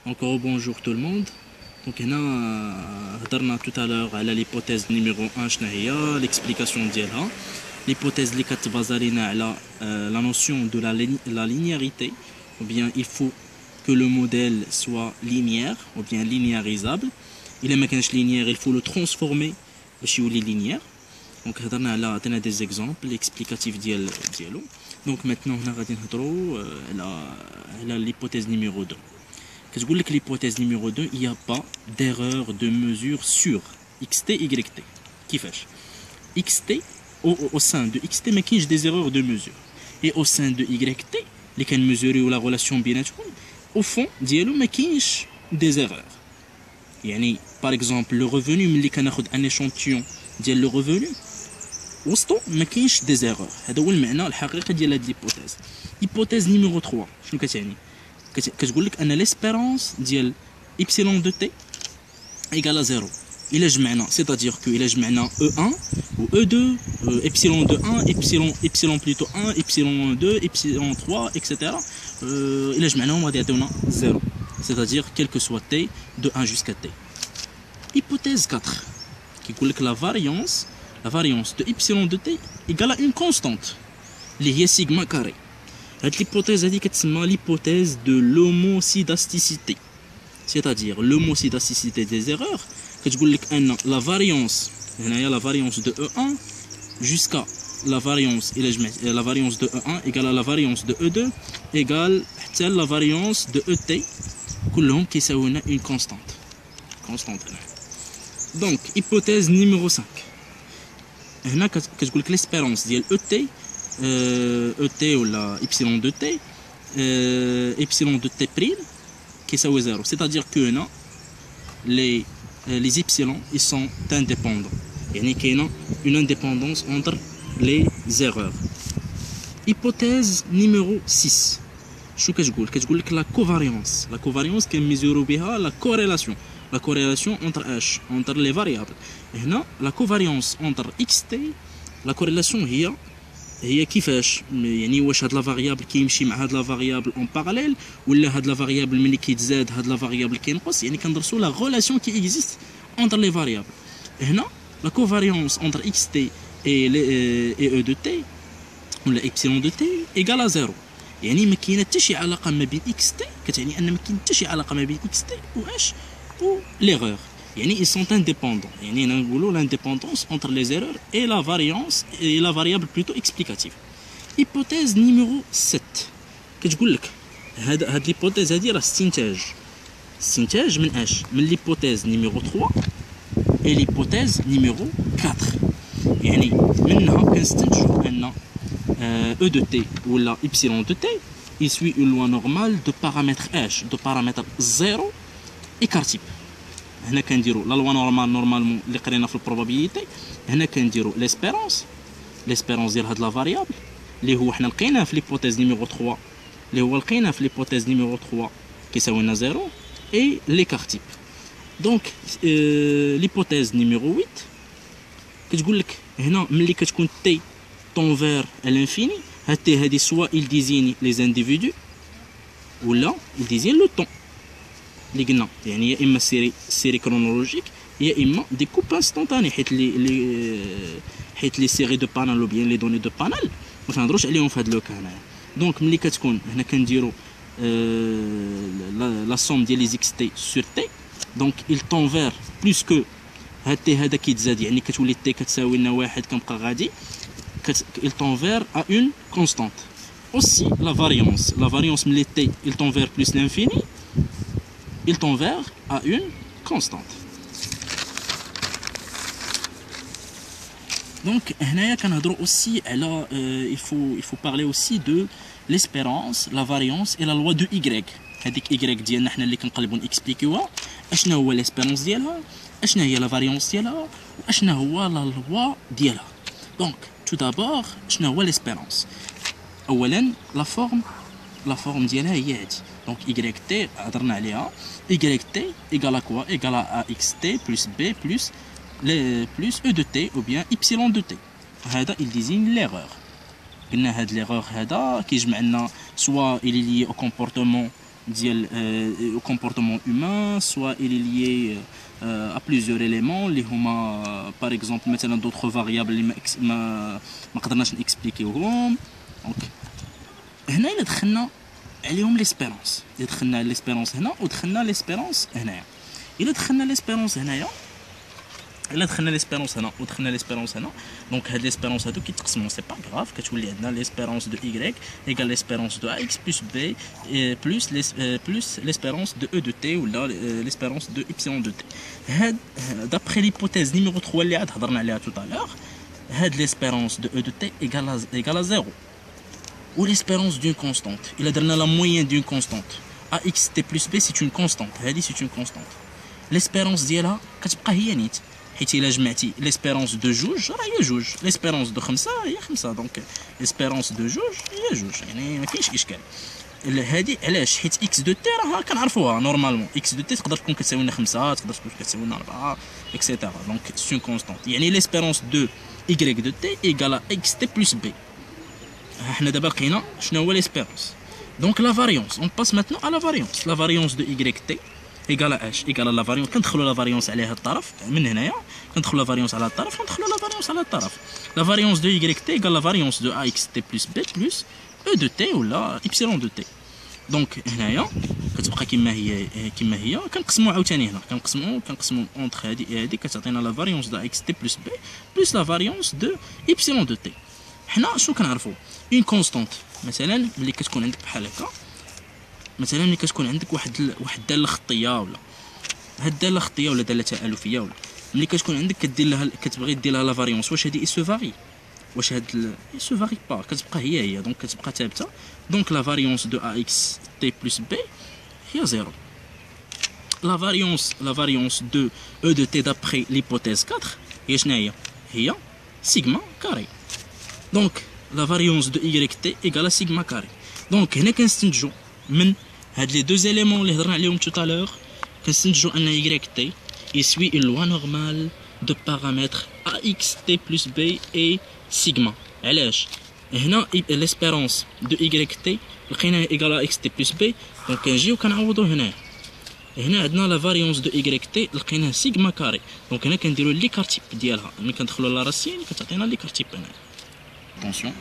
Encore bonjour tout le monde. Donc هنا هضرنا tout à l'heure على l'hypothèse numéro 1 شنو هي l'explication ديالها. L'hypothèse اللي كتبازا لينا على la notion de la linéarité, ou bien il faut que le modèle soit linéaire ou bien linéarisable. Il ما كانش linéaire, il faut le transformer باش يولي linéaire. Donc هضرنا على عطينا des exemples explicatifs ديالو. Donc maintenant هنا غادي نهضروا على l'hypothèse numéro 2. كتقول لك l'hypothèse numéro 2, il n'y a pas d'erreur de mesure sur xt yt. كيفاش xt au sein de xt ما كاينش des erreurs de mesure, et au sein de yt اللي كنميزوريو la relation بيناتهم au fond ديالو ما كاينش des erreurs. يعني par exemple le revenu ملي كناخذ ان échantillon ديال le revenu وسطو ما كاينش des erreurs. هذا هو المعنى الحقيقي ديال هذه l'hypothèse. hypothèse numéro 3 شنو كتعني؟ كتقول لك ان ليسبيرونس ديال ايبسيلون دو تي ايكال ا 0 الا جمعنا، سيتادير كو الا جمعنا E1 و E2 ايبسيلون دو 1 ايبسيلون بلوتو 1 ايبسيلون 2 ايبسيلون 3 اكسيتيرا، الا جمعناهم غادي يعطيونا 0، سيتادير كيل كو سوا تي دو 1 جوسكا تي. hypothèse 4 كيقول لك لا فاريونس دو ايبسيلون دو تي ايكال ا اون كونستانت اللي هي سيغما كاري. Cette hypothèse est l'hypothèse de l'homoscedasticité, c'est-à-dire l'homoscedasticité des erreurs. La variance de E1 jusqu'à la variance de E1 égale à la variance de E2 égale à la variance de ET, qui est une constante. Donc, hypothèse numéro 5. L'espérance de ET ET ou la epsilon de t, epsilon de t prime qui est 0, c'est-à-dire que les epsilons ils sont indépendants, il y a une indépendance entre les erreurs. Hypothèse numéro 6 شو كتقول لك la covariance كنميزورو بها la corrélation entre les variables. هنا la covariance entre xt, la corrélation هي كيفاش يعني واش هاد لا فاريابل كيمشي مع هاد لا فاريابل اون باراليل، ولا هاد لا فاريابل ملي كيتزاد هاد لا فاريابل كينقص، يعني كندرسوا لا غولاسيون كي اكزيست اونتر لي فاريابل. هنا لا كوفاريونس اونتر اكس تي اي او دو تي ولا ايبسيلون دو تي ايكال ا 0، يعني ما كاينه حتى شي علاقه ما بين اكس تي، كتعني ان ما كاين حتى شي علاقه ما بين اكس تي و ليغور، يعني ils sont indépendants. يعني نقولوا l'indépendance entre les erreurs et la variance et la variable plutôt explicative. hypothèse numéro 7 كتقول لك هاد l'hypothèse هادي راه استنتاج من اش؟ من l'hypothèse numéro 3 et l'hypothèse numéro 4. يعني منها كنستنتجوا ان E de t ولا epsilon de t il suit une loi normale de paramètre h, de paramètre 0 écart type. هنا كنديروا لا لوا نورمالمون اللي قرينا في البروبابيليتي، هنا كنديروا ليسبيرونس ديال هاد لا فاريابل اللي هو حنا لقيناه في ليبوتيز نيميرو 3، في ليبوتيز نيميرو 3 كيساوي لنا 0 اي ليكار تيب. دونك ليبوتيز نيميرو 8 كتقول لك هنا ملي كتكون تي طون فير الانفيني، هاد تي هادي سوا il désigne les individus ولا il désigne le temps اللي قلنا، يعني يا اما سيري كرونولوجيك يا اما دي كوب انستونتاني، حيت لي سيري دو بانال او بيان لي دوني دو بانال ما كنهضروش عليهم في هذا لو كان. دونك ملي كتكون هنا كنديروا لا سوم ديال لي زيكس تي سور تي، دونك il tend vers بلوس كو هاد تي هذا كيتزاد، يعني كتولي تي كتساوي لنا واحد كنبقى غادي il tend vers à une constante. aussi la variance ملي تي il tend vers plus l'infini il tend vers à une constante. Donc هنايا كنهضروا aussi على il faut parler aussi de l'espérance, la variance et la loi de y. هذيك y ديالنا حنا اللي كنقلبوا نكسبليكيوها اشنا هو ليسبيرونس ديالها، اشنا هي لا فاريونس ديالها، واشنا هو لا لوا ديالها. دونك tout d'abord شنو هو ليسبيرونس؟ اولا لا فورم ديالها هي هادي. Donc YT هضرنا عليها، YT égale à quoi؟ égale à XT plus B plus E de T ou bien Y de T. هذا il désigne l'erreur. قلنا هاد l'erreur هذا كيجمع لنا soit il est lié au comportement au comportement humain, soit il est lié à plusieurs éléments اللي هما par exemple مثلا d'autres variables اللي ما قدرناش نexpliquيوهم. دونك هنا إلا دخلنا عليهم ليسبيرونس، إلا دخلنا ليسبيرونس هنا ودخلنا ليسبيرونس هنايا، إلا دخلنا ليسبيرونس هنايا الا دخلنا ليسبيرونس هنا ودخلنا ليسبيرونس هنا، دونك هاد ليسبيرونس هادو كيتقسموا سي با غراف، كتولي عندنا ليسبيرونس دو y ايكال ليسبيرونس دو اكس بلس بي بلس ليسبيرونس دو او دو تي ولا ليسبيرونس دو ايبسيلون دو تي. هاد دابخي ليبوتيز نيميرو 3 اللي عاد هضرنا عليها تو طالور، هاد ليسبيرونس دو او دو تي ايكال زيرو، و ليسبيرونس دون كونستانت الا درنا لا موين دون كونستانت ax t plus b سي اون كونستانت، هادي سي اون كونستانت، ليسبيرونس ديالها كتبقى هي نيت، حيت الا جمعتي ليسبيرونس دو جوج راه هي جوج، ليسبيرونس دو خمسة هي خمسة، دونك ليسبيرونس دو جوج هي جوج، يعني ما كاينش اشكال. هادي علاش؟ حيت اكس دو تي راه كنعرفوها نورمالمون، اكس دو تي تقدر تكون كتساوي لنا 5 تقدر تكون كتساوي لنا 4 اكسيتيرا، دونك سي اون كونستانت، يعني ليسبيرونس دو y دو تي ايكال اكس تي بلس بي. حنا دابا لقينا شنو هو ليسبيرونس، دونك لا فاريونس اون باس ماتنو على لا فاريونس، لا فاريونس دو y تي ايكال اش ايكال لا فاريونس، كندخلوا لا فاريونس على هذا الطرف من هنايا، كندخلوا لا فاريونس على الطرف وندخلوا لا فاريونس على الطرف، لا فاريونس دو y تي ايكال لا فاريونس دو اكس تي بلس بي بلس او دو تي ولا ايبسيلون دو تي. دونك هنايا كتبقى كما هي كنقسموا عاوتاني هنا كنقسموا اونتر هادي كتعطينا لا فاريونس دو اكس تي بلس بي بلس لا فاريونس دو ايبسيلون دو تي. حنا شنو كنعرفوا اون كونستانت، مثلا ملي كتكون عندك بحال هكا، مثلا ملي كتكون عندك واحد الداله خطيه ولا هاد الداله خطيه ولا داله تالفيه، ولا ملي كتكون عندك كتبغي دير لها لا فاريونس، واش هادي سو فاري، واش هاد سو فاري با، كتبقى هي دونك كتبقى ثابته، دونك لا فاريونس دو ا اكس تي بلس بي هي زيرو. لا فاريونس دو او دو تي دابخي ليبوتيز 4 هي شناهي؟ هي سيغما كاري، دونك لا فاريونس دو y تي ايكال سيغما كاري. دونك هنا كنستنتجو من هاد لي دو زيليمون اللي هضرنا عليهم تو طالور، كنستنتجو ان y تي يسوي une loi normale de paramètres ax t plus b et sigma. علاش؟ هنا ليسبيرونس دو y تي لقيناها ايكال ax t plus b، دونك كنجيو كنعوضو هنا عندنا لا فاريونس دو y تي لقيناها سيغما كاري، دونك هنا كنديرو لي كارتيب ديالها، ملي كندخلو لا راسين كتعطينا لي كارتيب هنا. Attention.